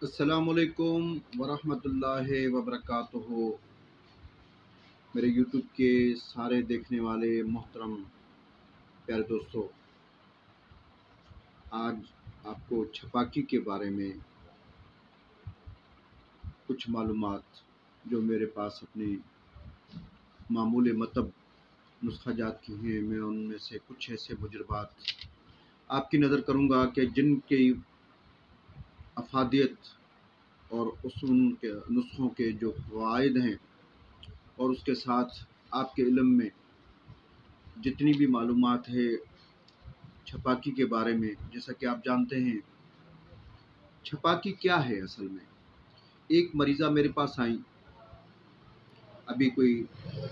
अस्सलामुअलैकुम वरहमतुल्लाहि वबरकातुहू। मेरे यूट्यूब के सारे देखने वाले मोहतरम प्यारे दोस्तों, आज आपको छपाकी के बारे में कुछ मालूमात जो मेरे पास अपनी मामूली मतलब नुस्ख़ाजात की हैं, मैं उनमें से कुछ ऐसे मुजरबात आपकी नज़र करूँगा कि जिनकी अफादियत और उनके नुस्ख़ों के जो फ़वाइद हैं और उसके साथ आपके इल्म में जितनी भी मालूमात है छपाकी के बारे में। जैसा कि आप जानते हैं छपाकी क्या है असल में। एक मरीज़ा मेरे पास आई, अभी कोई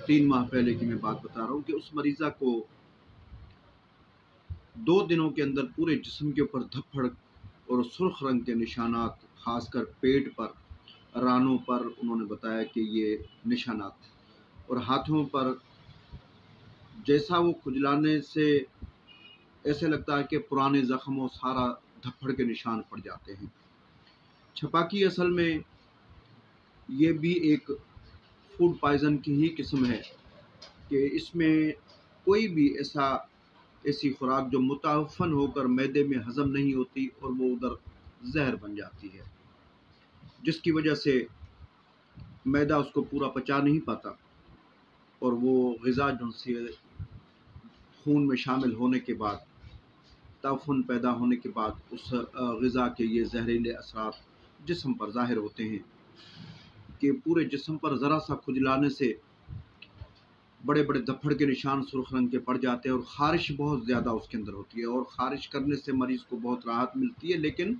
3 माह पहले की मैं बात बता रहा हूँ कि उस मरीज़ा को 2 दिनों के अंदर पूरे जिस्म के ऊपर धब्बड़ और सुर्ख रंग के निशानात, ख़ासकर पेट पर, रानों पर उन्होंने बताया कि ये निशानात, और हाथों पर जैसा वो खुजलाने से ऐसे लगता है कि पुराने ज़ख्म और सारा धब्बड़ के निशान पड़ जाते हैं। छपाकी असल में ये भी एक फूड पॉइज़न की ही किस्म है कि इसमें कोई भी ऐसी खुराक जो मुतअफ़्फ़न होकर मैदे में हज़म नहीं होती और वो उधर ज़हर बन जाती है, जिसकी वजह से मैदा उसको पूरा पचा नहीं पाता और वो ग़िज़ा जो से खून में शामिल होने के बाद, ताफ़ुन पैदा होने के बाद उस ग़िज़ा के ये ज़हरीले असरात जिस्म पर ज़ाहिर होते हैं कि पूरे जिस्म पर ज़रा सा खुजलाने से बड़े बड़े धब्बड़ के निशान सुर्ख रंग के पड़ जाते हैं और ख़ारिश बहुत ज़्यादा उसके अंदर होती है और ख़ारिश करने से मरीज़ को बहुत राहत मिलती है, लेकिन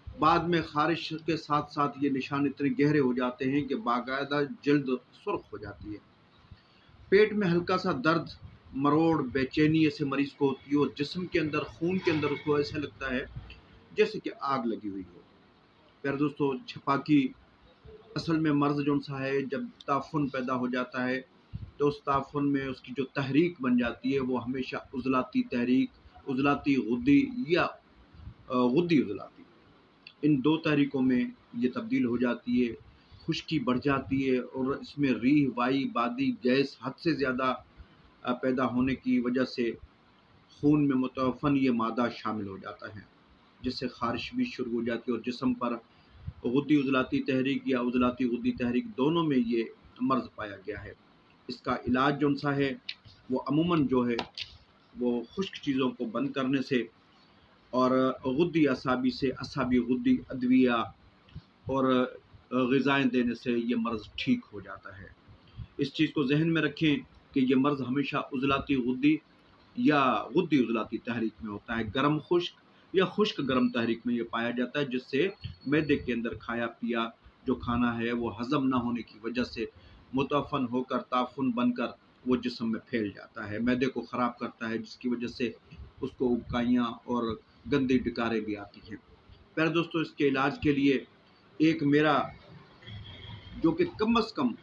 बाद में ख़ारिश के साथ साथ ये निशान इतने गहरे हो जाते हैं कि बाकायदा जल्द सुर्ख हो जाती है। पेट में हल्का सा दर्द, मरोड़, बेचैनी ऐसे मरीज़ को होती है और जिस्म के अंदर, खून के अंदर उसको ऐसा लगता है जैसे कि आग लगी हुई हो। प्यारे दोस्तों, छपाकी असल में मर्ज़ जौन सा है, जब ताफ़ुन पैदा हो जाता है तो उस ताफ़ुन में उसकी जो तहरीक बन जाती है वो हमेशा उज़लाती तहरीक, उज़लाती गुद्दी या गुद्दी उज़लाती, इन 2 तहरीकों में ये तब्दील हो जाती है। खुश्की बढ़ जाती है और इसमें रीह, वाई, बादी, गैस हद से ज़्यादा पैदा होने की वजह से खून में मुतअफ़्फ़न ये मादा शामिल हो जाता है, जिससे ख़ारिश भी शुरू हो जाती है और जिस्म पर गुद्दी उज़लाती तहरीक या उज़लाती गुद्दी तहरीक दोनों में ये मर्ज़ पाया गया है। इसका इलाज जौन-सा है वो अमूमन जो है वो खुश्क चीज़ों को बंद करने से और गुद्दी असाबी से, असाबी गुद्दी अदविया और ग़िज़ाएँ देने से ये मर्ज़ ठीक हो जाता है। इस चीज़ को ज़हन में रखें कि ये मर्ज़ हमेशा उज़लाती गुद्दी या गुद्दी उज़लाती तहरीक में होता है। गर्म खुश्क या खुश्क गर्म तहरीक में ये पाया जाता है, जिससे मैदे के अंदर खाया पिया जो खाना है वो हज़म ना होने की वजह से मुतअफ़्फ़न होकर ताफ़ुन बनकर वो जिस्म में फैल जाता है, मैदे को ख़राब करता है, जिसकी वजह से उसको उबकाइयाँ और गंदी डकारें भी आती हैं। प्यारे दोस्तों, इसके इलाज के लिए एक मेरा, जो कि कम से कम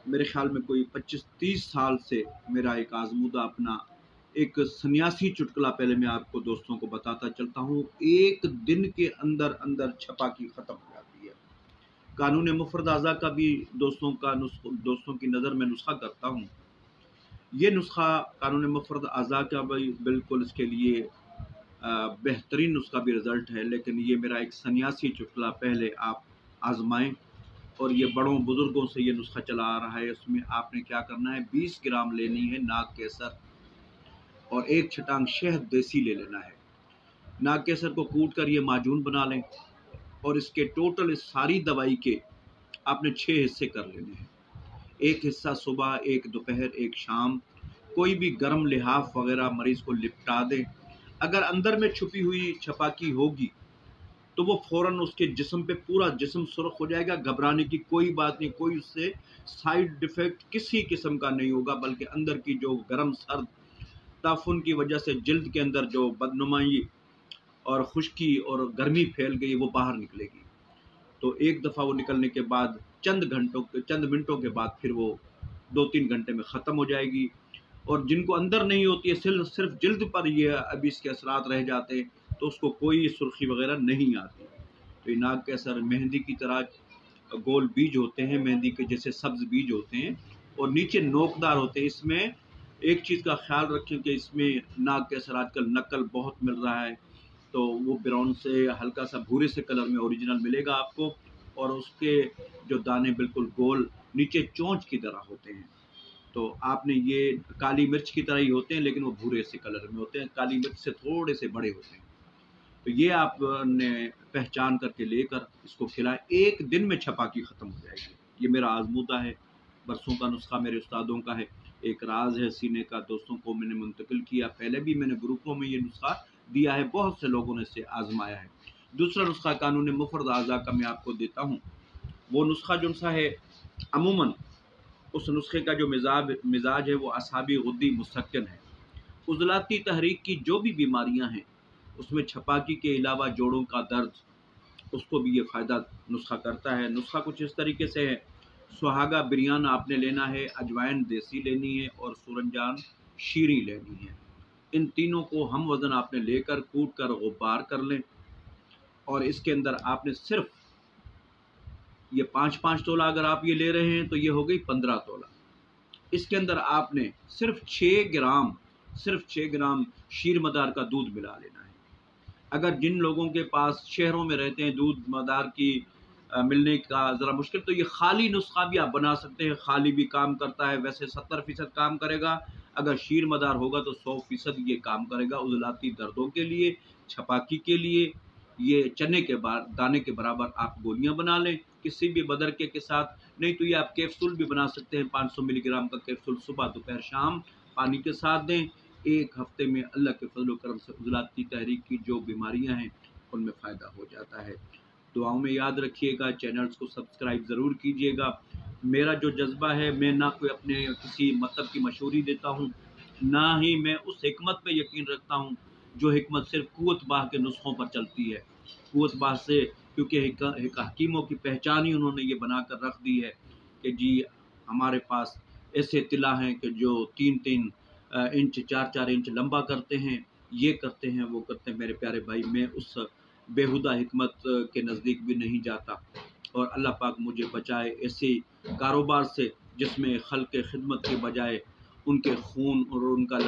मेरे ख़्याल में कोई 25-30 साल से मेरा एक आज़मूदा अपना एक सन्यासी चुटकुला पहले मैं आपको दोस्तों को बताता चलता हूँ। एक दिन के अंदर छपाकी ख़त्म हो जाती है। कानून मुफ़रद अज़ा का भी दोस्तों की नज़र में नुस्ख़ा करता हूँ। ये नुस्ख़ा कानून मुफ़रद अज़ा का भी बिल्कुल इसके लिए बेहतरीन नुस्ख़ा भी रिज़ल्ट है, लेकिन ये मेरा एक सन्यासी चुटकुला पहले आप आज़माएँ और ये बड़ों बुज़ुर्गों से ये नुस्ख़ा चला आ रहा है। उसमें आपने क्या करना है, 20 ग्राम लेनी है नाग केसर और 1 छटांग शहद देसी ले लेना है। नाग केसर को कूट कर ये माजून बना लें और इसके टोटल इस सारी दवाई के आपने 6 हिस्से कर लेने हैं। 1 हिस्सा सुबह, 1 दोपहर, 1 शाम। कोई भी गर्म लिहाफ़ वग़ैरह मरीज़ को लिपटा दें। अगर अंदर में छुपी हुई छपाकी होगी तो वो फ़ौरन उसके जिस्म पे पूरा जिस्म सुर्ख़ हो जाएगा। घबराने की कोई बात नहीं, कोई उससे साइड इफ़ेक्ट किसी किस्म का नहीं होगा, बल्कि अंदर की जो गर्म सर्द ताफ़ुन की वजह से जल्द के अंदर जो बदनुमाई और खुश्की और गर्मी फैल गई वो बाहर निकलेगी। तो एक दफ़ा वो निकलने के बाद चंद मिनटों के बाद फिर वो 2-3 घंटे में ख़त्म हो जाएगी। और जिनको अंदर नहीं होती है, सिर्फ़ जिल्द पर ये अभी इसके असरात रह जाते हैं, तो उसको कोई सुर्ख़ी वग़ैरह नहीं आती। तो ये नाग कैसर मेहंदी की तरह गोल बीज होते हैं, मेहंदी के जैसे सब्ज़ बीज होते हैं और नीचे नोकदार होते हैं। इसमें एक चीज़ का ख़्याल रखें कि इसमें नाग कैसर आजकल नकल बहुत मिल रहा है, तो वो ब्राउन से हल्का सा भूरे से कलर में ओरिजिनल मिलेगा आपको, और उसके जो दाने बिल्कुल गोल नीचे चोंच की तरह होते हैं। तो आपने ये काली मिर्च की तरह ही होते हैं, लेकिन वो भूरे से कलर में होते हैं, काली मिर्च से थोड़े से बड़े होते हैं। तो ये आपने पहचान करके लेकर इसको खिलाएं, 1 दिन में छपाकी ख़त्म हो जाएगी। ये मेरा आज़मूदा है, बरसों का नुस्खा मेरे उस्तादों का है, एक राज है सीने का, दोस्तों को मैंने मुंतकिल किया। पहले भी मैंने ग्रुपों में ये नुस्खा दिया है, बहुत से लोगों ने इसे आज़माया है। दूसरा नुस्खा कानून मुफ़रद अज़ा का मैं आपको देता हूँ। वो नुस्खा जो-सा है, अमूमन उस नुस्खे का जो मिज़ाज है वो असाबी गुद्दी मुस्तकिन है। उज़लाती तहरीक की जो भी बीमारियाँ हैं, उसमें छपाकी के अलावा जोड़ों का दर्द, उसको भी ये फ़ायदा नुस्खा करता है। नुस्खा कुछ इस तरीके से है, सुहागा बिरयान आपने लेना है, अजवाइन देसी लेनी है और सूरनजान शीरी लेनी है। इन तीनों को हम वज़न आपने लेकर कूट कर गुब्बार कर लें, और इसके अंदर आपने सिर्फ़ ये 5-5 तोला अगर आप ये ले रहे हैं तो ये हो गई 15 तोला। इसके अंदर आपने सिर्फ़ 6 ग्राम शीर मदार का दूध मिला लेना है। अगर जिन लोगों के पास शहरों में रहते हैं दूध मदार की मिलने का ज़रा मुश्किल, तो ये खाली नुस्खा भी आप बना सकते हैं, खाली भी काम करता है, वैसे 70% काम करेगा। अगर शीर मदार होगा तो 100% ये काम करेगा उज़लाती दर्दों के लिए, छपाकी के लिए। ये चने के दाने के बराबर आप गोलियाँ बना लें किसी भी बदरके के साथ, नहीं तो ये आप कैप्सूल भी बना सकते हैं। 500 मिलीग्राम का कैप्सूल सुबह, दोपहर, शाम पानी के साथ दें। 1 हफ़्ते में अल्लाह के फ़ज़ल करम से उज़लाती तहरीक की जो बीमारियाँ हैं उनमें फ़ायदा हो जाता है। दुआओं में याद रखिएगा, चैनल्स को सब्सक्राइब ज़रूर कीजिएगा। मेरा जो जज़्बा है, मैं ना कोई अपने किसी मतलब की मशहूरी देता हूँ, ना ही मैं उस हिकमत पे यकीन रखता हूँ जो हिकमत सिर्फ़ कुव्वत बाह के नुस्ख़ों पर चलती है। कुव्वत बाह से, क्योंकि एक हकीमों की पहचान ही उन्होंने ये बना कर रख दी है कि जी हमारे पास ऐसे तिला हैं कि जो 3-3 इंच, 4-4 इंच लंबा करते हैं, ये करते हैं, वो करते हैं। मेरे प्यारे भाई, मैं उस बेहुदा हिकमत के नज़दीक भी नहीं जाता, और अल्लाह पाक मुझे बचाए ऐसे कारोबार से जिसमें खल्क़ के खिदमत के बजाय उनके खून और उनका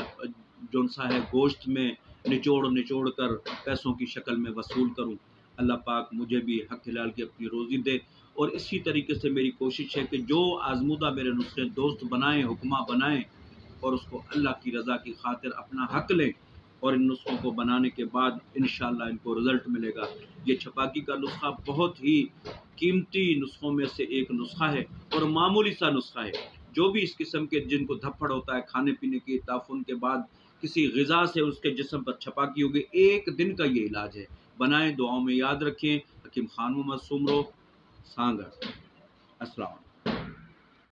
जौन-सा है गोश्त में निचोड़ कर पैसों की शक्ल में वसूल करूँ। अल्लाह पाक मुझे भी हक़ हलाल की अपनी रोज़ी दे, और इसी तरीके से मेरी कोशिश है कि जो आज़मूदा मेरे नुस्खे दोस्त बनाएँ, हुक्मा बनाएँ, और उसको अल्लाह की रज़ा की खातिर अपना हक़ लें, और इन नुस्ख़ों को बनाने के बाद इंशाअल्लाह इनको रिज़ल्ट मिलेगा। ये छपाकी का नुस्ख़ा बहुत ही कीमती नुस्ख़ों में से एक नुस्ख़ा है, और मामूली सा नुस्ख़ा है। जो भी इस किस्म के जिनको धप्पड़ होता है खाने-पीने के ताफ़ुन के बाद, किसी ग़िज़ा से उसके जिस्म पर छपाकी हो गई, 1 दिन का ये इलाज है। बनाएँ, दुआओं में याद रखें। हकीम खान मोहम्मद सुमरो, सांगड़। अस्सलाम।